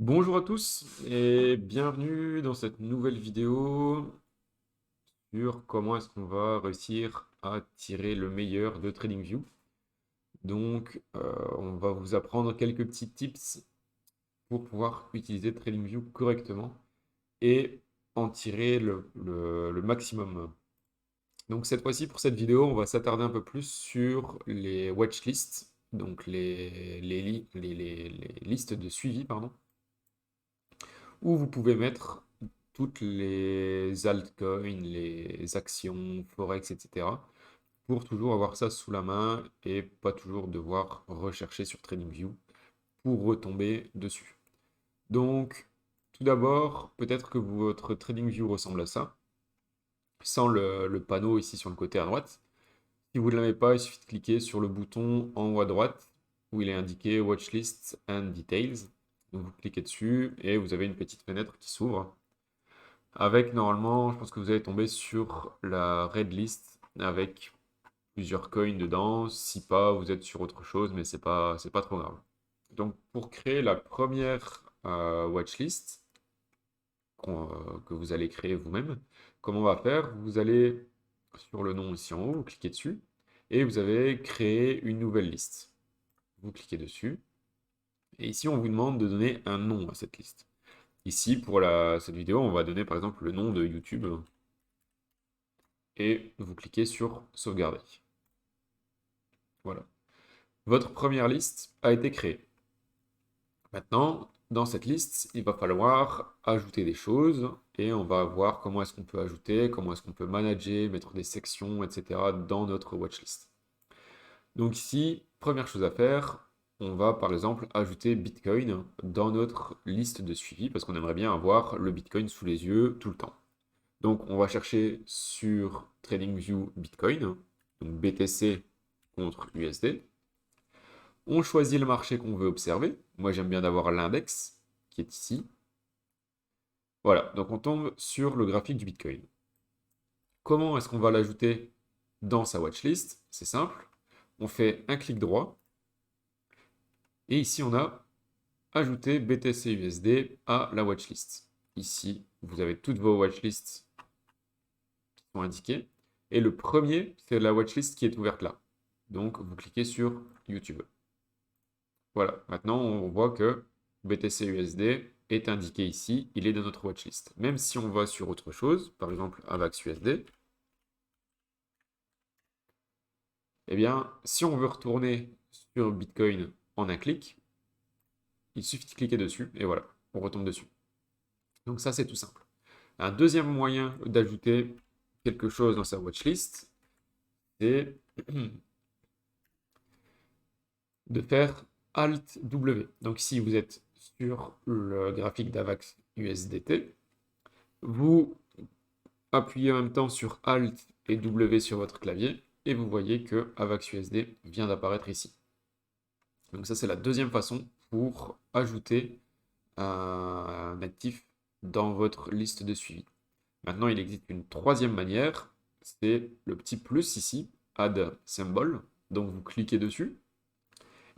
Bonjour à tous et bienvenue dans cette nouvelle vidéo sur comment est-ce qu'on va réussir à tirer le meilleur de TradingView. Donc, on va vous apprendre quelques petits tips pour pouvoir utiliser TradingView correctement et en tirer le maximum. Donc cette fois-ci, pour cette vidéo, on va s'attarder un peu plus sur les watchlists, donc les listes de suivi, pardon, où vous pouvez mettre toutes les altcoins, les actions, forex, etc. pour toujours avoir ça sous la main et pas toujours devoir rechercher sur TradingView pour retomber dessus. Donc, tout d'abord, peut-être que votre TradingView ressemble à ça, sans le panneau ici sur le côté à droite. Si vous ne l'avez pas, il suffit de cliquer sur le bouton en haut à droite où il est indiqué Watchlist and Details. Donc vous cliquez dessus et vous avez une petite fenêtre qui s'ouvre. Avec normalement, je pense que vous allez tomber sur la red list avec plusieurs coins dedans. Si pas, vous êtes sur autre chose, mais c'est pas trop grave. Donc pour créer la première watchlist que vous allez créer vous-même, comment on va faire? Vous allez sur le nom ici en haut, vous cliquez dessus, et vous avez créé une nouvelle liste. Vous cliquez dessus, et ici on vous demande de donner un nom à cette liste. Ici, pour cette vidéo, on va donner par exemple le nom de YouTube, et vous cliquez sur sauvegarder. Voilà. Votre première liste a été créée. Maintenant, dans cette liste, il va falloir ajouter des choses et on va voir comment est-ce qu'on peut ajouter, comment est-ce qu'on peut manager, mettre des sections, etc. dans notre watchlist. Donc ici, première chose à faire, on va par exemple ajouter Bitcoin dans notre liste de suivi parce qu'on aimerait bien avoir le Bitcoin sous les yeux tout le temps. Donc on va chercher sur TradingView Bitcoin, donc BTC contre USD. On choisit le marché qu'on veut observer. Moi, j'aime bien d'avoir l'index qui est ici. Voilà, donc on tombe sur le graphique du Bitcoin. Comment est-ce qu'on va l'ajouter dans sa watchlist? C'est simple. On fait un clic droit. Et ici, on a ajouté BTC USD à la watchlist. Ici, vous avez toutes vos watchlists qui sont indiquées. Et le premier, c'est la watchlist qui est ouverte là. Donc, vous cliquez sur YouTube. Voilà, maintenant on voit que BTC USD est indiqué ici, il est dans notre watchlist. Même si on va sur autre chose, par exemple AVAX USD, eh bien, si on veut retourner sur Bitcoin en un clic, il suffit de cliquer dessus et voilà, on retombe dessus. Donc ça, c'est tout simple. Un deuxième moyen d'ajouter quelque chose dans sa watchlist, c'est de faire Alt W. Donc si vous êtes sur le graphique d'AVAX USDT, vous appuyez en même temps sur Alt et W sur votre clavier et vous voyez que AVAX USD vient d'apparaître ici. Donc ça, c'est la deuxième façon pour ajouter un actif dans votre liste de suivi. Maintenant, il existe une troisième manière, c'est le petit plus ici, Add Symbol. Donc vous cliquez dessus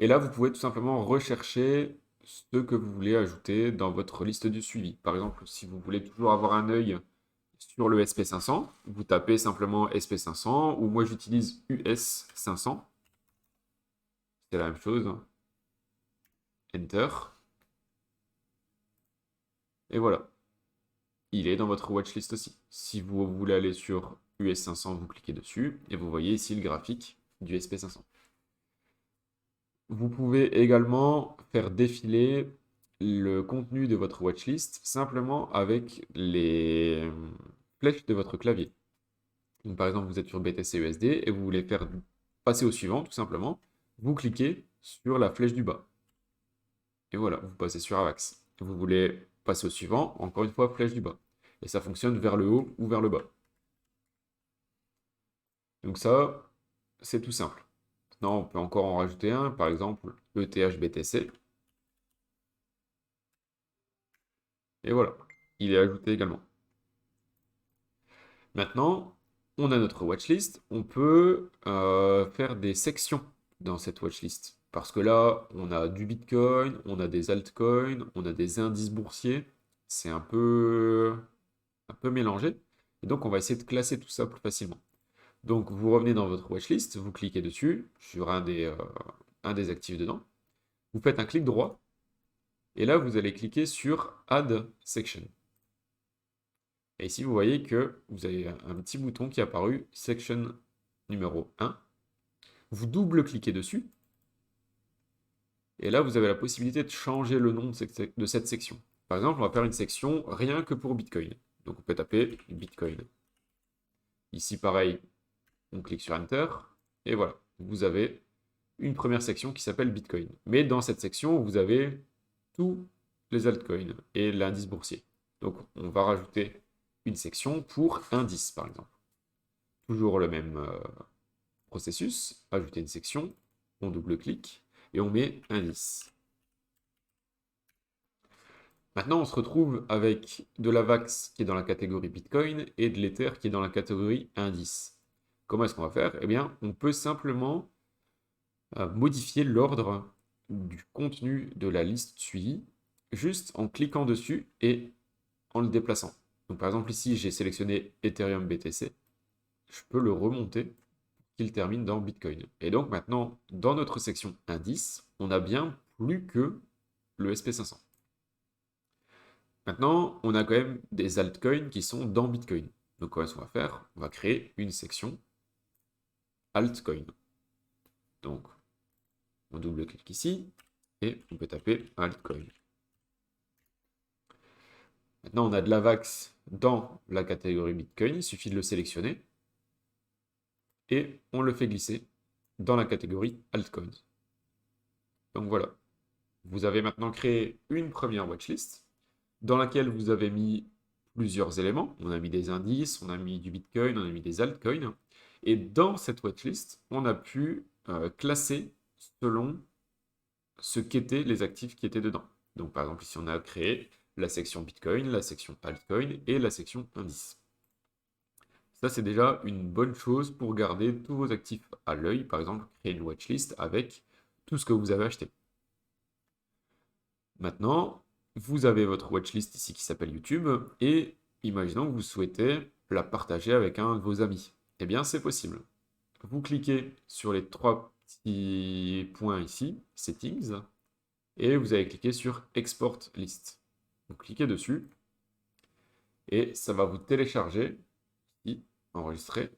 et là, vous pouvez tout simplement rechercher ce que vous voulez ajouter dans votre liste de suivi. Par exemple, si vous voulez toujours avoir un œil sur le SP500, vous tapez simplement SP500 ou moi j'utilise US500. C'est la même chose. Enter. Et voilà. Il est dans votre watchlist aussi. Si vous voulez aller sur US500, vous cliquez dessus et vous voyez ici le graphique du SP500. Vous pouvez également faire défiler le contenu de votre watchlist simplement avec les flèches de votre clavier. Donc, par exemple, vous êtes sur BTC USD et vous voulez faire passer au suivant, tout simplement. Vous cliquez sur la flèche du bas. Et voilà, vous passez sur AVAX. Vous voulez passer au suivant, encore une fois, flèche du bas. Et ça fonctionne vers le haut ou vers le bas. Donc ça, c'est tout simple. Maintenant, on peut encore en rajouter un, par exemple ETH BTC. Et voilà, il est ajouté également. Maintenant, on a notre watchlist. On peut faire des sections dans cette watchlist. Parce que là, on a du Bitcoin, on a des altcoins, on a des indices boursiers. C'est un peu mélangé. Et donc, on va essayer de classer tout ça plus facilement. Donc, vous revenez dans votre watchlist, vous cliquez dessus, sur un des actifs dedans. Vous faites un clic droit. Et là, vous allez cliquer sur Add Section. Et ici, vous voyez que vous avez un petit bouton qui est apparu, Section numéro 1. Vous double-cliquez dessus. Et là, vous avez la possibilité de changer le nom de cette section. Par exemple, on va faire une section rien que pour Bitcoin. Donc, on peut taper Bitcoin. Ici, pareil, on clique sur Enter. Et voilà, vous avez une première section qui s'appelle Bitcoin. Mais dans cette section, vous avez tous les altcoins et l'indice boursier. Donc, on va rajouter une section pour indice, par exemple. Toujours le même processus, ajouter une section, on double-clique et on met indice. Maintenant, on se retrouve avec de la VAX qui est dans la catégorie Bitcoin et de l'Ether qui est dans la catégorie indice. Comment est-ce qu'on va faire? Eh bien, on peut simplement modifier l'ordre du contenu de la liste suivie juste en cliquant dessus et en le déplaçant. Donc, par exemple, ici, j'ai sélectionné Ethereum BTC. Je peux le remonter pour qu'il termine dans Bitcoin. Et donc, maintenant, dans notre section indice, on a bien plus que le SP500. Maintenant, on a quand même des altcoins qui sont dans Bitcoin. Donc, qu'est-ce qu'on va faire? On va créer une section altcoin. Donc, on double-clique ici et on peut taper altcoin. Maintenant, on a de la VAX dans la catégorie Bitcoin. Il suffit de le sélectionner et on le fait glisser dans la catégorie altcoins. Donc voilà, vous avez maintenant créé une première watchlist dans laquelle vous avez mis plusieurs éléments. On a mis des indices, on a mis du Bitcoin, on a mis des altcoins. Et dans cette watchlist, on a pu classer selon ce qu'étaient les actifs qui étaient dedans. Donc par exemple, ici, on a créé la section Bitcoin, la section altcoin et la section indice. Ça, c'est déjà une bonne chose pour garder tous vos actifs à l'œil. Par exemple, créer une watchlist avec tout ce que vous avez acheté. Maintenant, vous avez votre watchlist ici qui s'appelle YouTube et imaginons que vous souhaitez la partager avec un de vos amis. Eh bien, c'est possible. Vous cliquez sur les trois petits points ici, Settings, et vous allez cliquer sur Export List. Vous cliquez dessus et ça va vous télécharger, ici, enregistrer,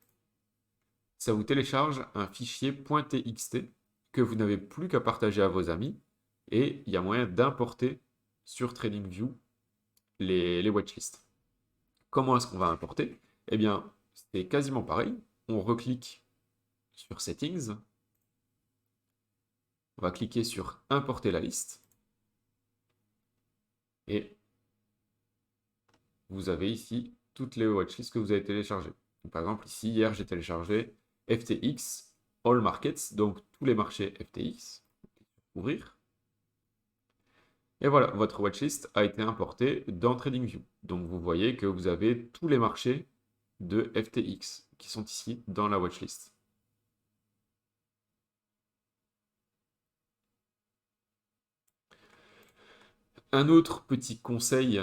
ça vous télécharge un fichier .txt que vous n'avez plus qu'à partager à vos amis et il y a moyen d'importer sur TradingView les watchlists. Comment est-ce qu'on va importer? Eh bien, c'est quasiment pareil. On reclique sur Settings. On va cliquer sur Importer la liste. Et vous avez ici toutes les watchlists que vous avez téléchargées. Donc, par exemple, ici, hier, j'ai téléchargé FTX All Markets, donc tous les marchés FTX. Ouvrir. Et voilà, votre watchlist a été importée dans TradingView. Donc vous voyez que vous avez tous les marchés de FTX qui sont ici dans la watchlist. Un autre petit conseil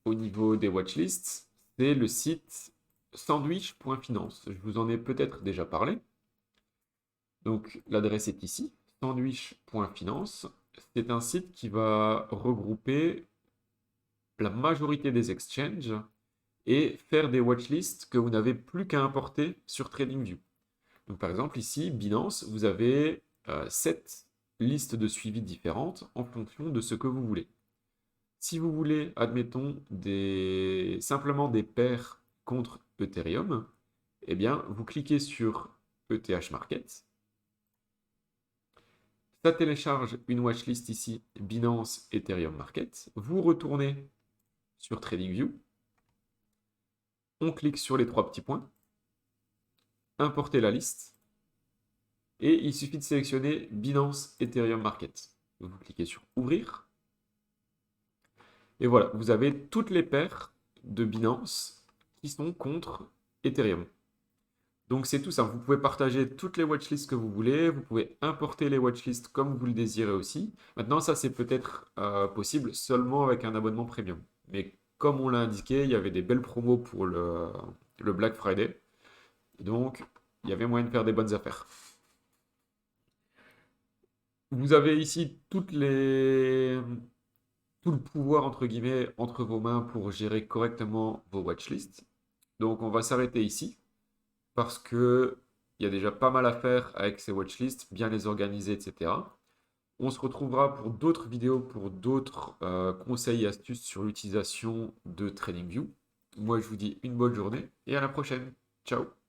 au niveau des watchlists, c'est le site sandwich.finance. Je vous en ai peut-être déjà parlé. Donc l'adresse est ici, sandwich.finance. C'est un site qui va regrouper la majorité des exchanges et faire des watchlists que vous n'avez plus qu'à importer sur TradingView. Donc par exemple ici, Binance, vous avez 7 listes de suivi différentes en fonction de ce que vous voulez. Si vous voulez, admettons, simplement des paires contre Ethereum, eh bien, vous cliquez sur ETH Market. Ça télécharge une watchlist ici, Binance Ethereum Market. Vous retournez sur TradingView. On clique sur les trois petits points. Importer la liste. Et il suffit de sélectionner Binance Ethereum Market. Vous cliquez sur Ouvrir. Et voilà, vous avez toutes les paires de Binance qui sont contre Ethereum. Donc c'est tout simple, vous pouvez partager toutes les watchlists que vous voulez, vous pouvez importer les watchlists comme vous le désirez aussi. Maintenant ça c'est peut-être possible seulement avec un abonnement premium. Mais comme on l'a indiqué, il y avait des belles promos pour le Black Friday. Donc il y avait moyen de faire des bonnes affaires. Vous avez ici tout le pouvoir entre guillemets entre vos mains pour gérer correctement vos watchlists. Donc on va s'arrêter ici parce que il y a déjà pas mal à faire avec ces watchlists, bien les organiser, etc. On se retrouvera pour d'autres vidéos, pour d'autres conseils et astuces sur l'utilisation de TradingView. Moi, je vous dis une bonne journée et à la prochaine. Ciao!